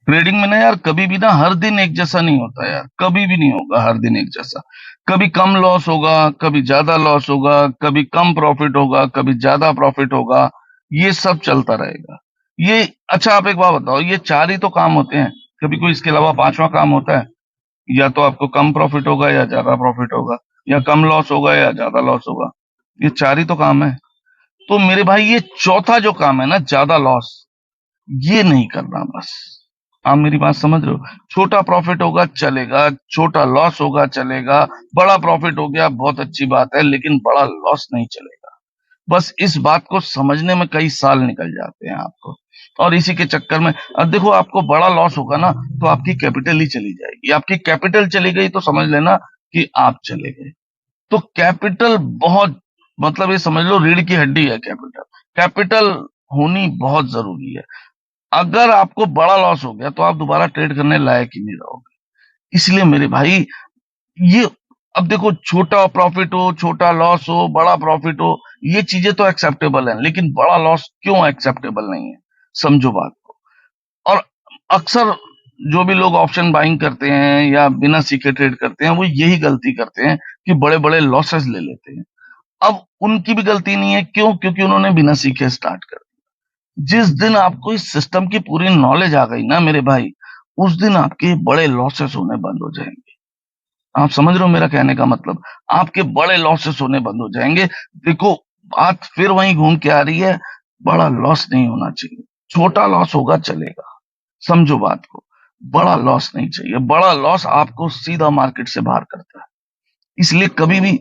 Trading में ना यार कभी भी ना हर दिन एक जैसा नहीं होता यार, कभी भी नहीं होगा हर दिन एक जैसा। कभी कम लॉस होगा, कभी ज्यादा लॉस होगा, कभी कम प्रॉफिट होगा, कभी ज्यादा प्रॉफिट होगा। ये सब चलता रहेगा। ये अच्छा, आप एक बात बताओ, ये चार ही तो काम होते हैं, कभी कोई इसके अलावा पांचवा काम होता है? या तो आपको कम प्रॉफिट होगा या ज्यादा प्रॉफिट होगा, या कम लॉस होगा या ज्यादा लॉस होगा। ये चार ही तो काम है। तो मेरे भाई ये चौथा जो काम है ना, ज्यादा लॉस, ये नहीं करना बस। आप मेरी बात समझ रहे हो? छोटा प्रॉफिट होगा चलेगा, छोटा लॉस होगा चलेगा, बड़ा प्रॉफिट हो गया बहुत अच्छी बात है, लेकिन बड़ा लॉस नहीं चलेगा। बस इस बात को समझने में कई साल निकल जाते हैं आपको। और इसी के चक्कर में अब देखो, आपको बड़ा लॉस होगा ना, तो आपकी कैपिटल ही चली जाएगी। आपकी कैपिटल चली गई तो समझ लेना कि आप चले गए। तो कैपिटल बहुत, मतलब ये समझ लो रीढ़ की हड्डी है कैपिटल। कैपिटल होनी बहुत जरूरी है। अगर आपको बड़ा लॉस हो गया तो आप दोबारा ट्रेड करने लायक ही नहीं रहोगे। इसलिए मेरे भाई, ये, अब देखो, छोटा प्रॉफिट हो, छोटा लॉस हो, बड़ा प्रॉफिट हो, ये चीजें तो एक्सेप्टेबल हैं, लेकिन बड़ा लॉस क्यों एक्सेप्टेबल नहीं है? समझो बात को। और अक्सर जो भी लोग ऑप्शन बाइंग करते हैं या बिना सीखे ट्रेड करते हैं, वो यही गलती करते हैं कि बड़े बड़े लॉसेस ले लेते हैं। अब उनकी भी गलती नहीं है, क्यों? क्योंकि उन्होंने बिना सीखे स्टार्ट कर दिया। जिस दिन आपको इस सिस्टम की पूरी नॉलेज आ गई ना मेरे भाई, उस दिन आपके बड़े लॉसेस होने बंद हो जाएंगे। आप समझ रहे हो मेरा कहने का मतलब? आपके बड़े लॉसेस होने बंद हो जाएंगे। देखो, बात फिर वहीं घूम के आ रही है। बड़ा लॉस नहीं होना चाहिए, छोटा लॉस होगा चलेगा। समझो बात को। बड़ा लॉस नहीं चाहिए। बड़ा लॉस आपको सीधा मार्केट से बाहर करता है। इसलिए कभी भी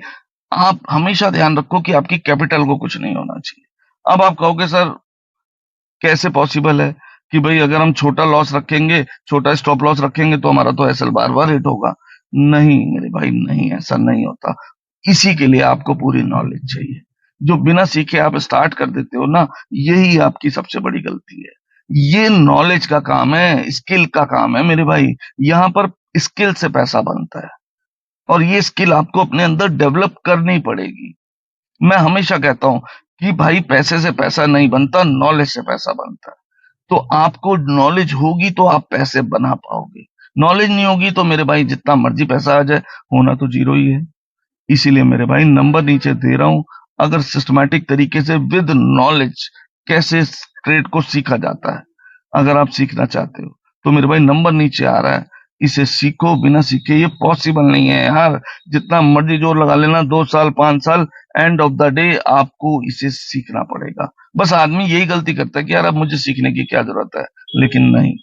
आप हमेशा ध्यान रखो कि आपकी कैपिटल को कुछ नहीं होना चाहिए। अब आप कहोगे सर, कैसे पॉसिबल है कि भाई अगर हम छोटा लॉस रखेंगे, छोटा स्टॉप लॉस रखेंगे तो हमारा तो एसएल बार बार हिट होगा? नहीं मेरे भाई, नहीं, ऐसा नहीं होता। इसी के लिए आपको पूरी नॉलेज चाहिए। जो बिना सीखे आप स्टार्ट कर देते हो ना, यही आपकी सबसे बड़ी गलती है। ये नॉलेज का काम है, स्किल का काम है मेरे भाई। यहाँ पर स्किल से पैसा बनता है, और ये स्किल आपको अपने अंदर डेवलप करनी पड़ेगी। मैं हमेशा कहता हूं कि भाई, पैसे से पैसा नहीं बनता, नॉलेज से पैसा बनता है। तो आपको नॉलेज होगी तो आप पैसे बना पाओगे। नॉलेज नहीं होगी तो मेरे भाई, जितना मर्जी पैसा आ जाए, होना तो जीरो ही है। इसीलिए मेरे भाई, नंबर नीचे दे रहा हूं। अगर सिस्टमैटिक तरीके से विद नॉलेज कैसे ट्रेड को सीखा जाता है, अगर आप सीखना चाहते हो, तो मेरे भाई नंबर नीचे आ रहा है। इसे सीखो। बिना सीखे ये पॉसिबल नहीं है यार। जितना मर्जी जोर लगा लेना, 2 साल 5 साल, एंड ऑफ द डे आपको इसे सीखना पड़ेगा। बस आदमी यही गलती करता है कि यार अब मुझे सीखने की क्या जरूरत है, लेकिन नहीं।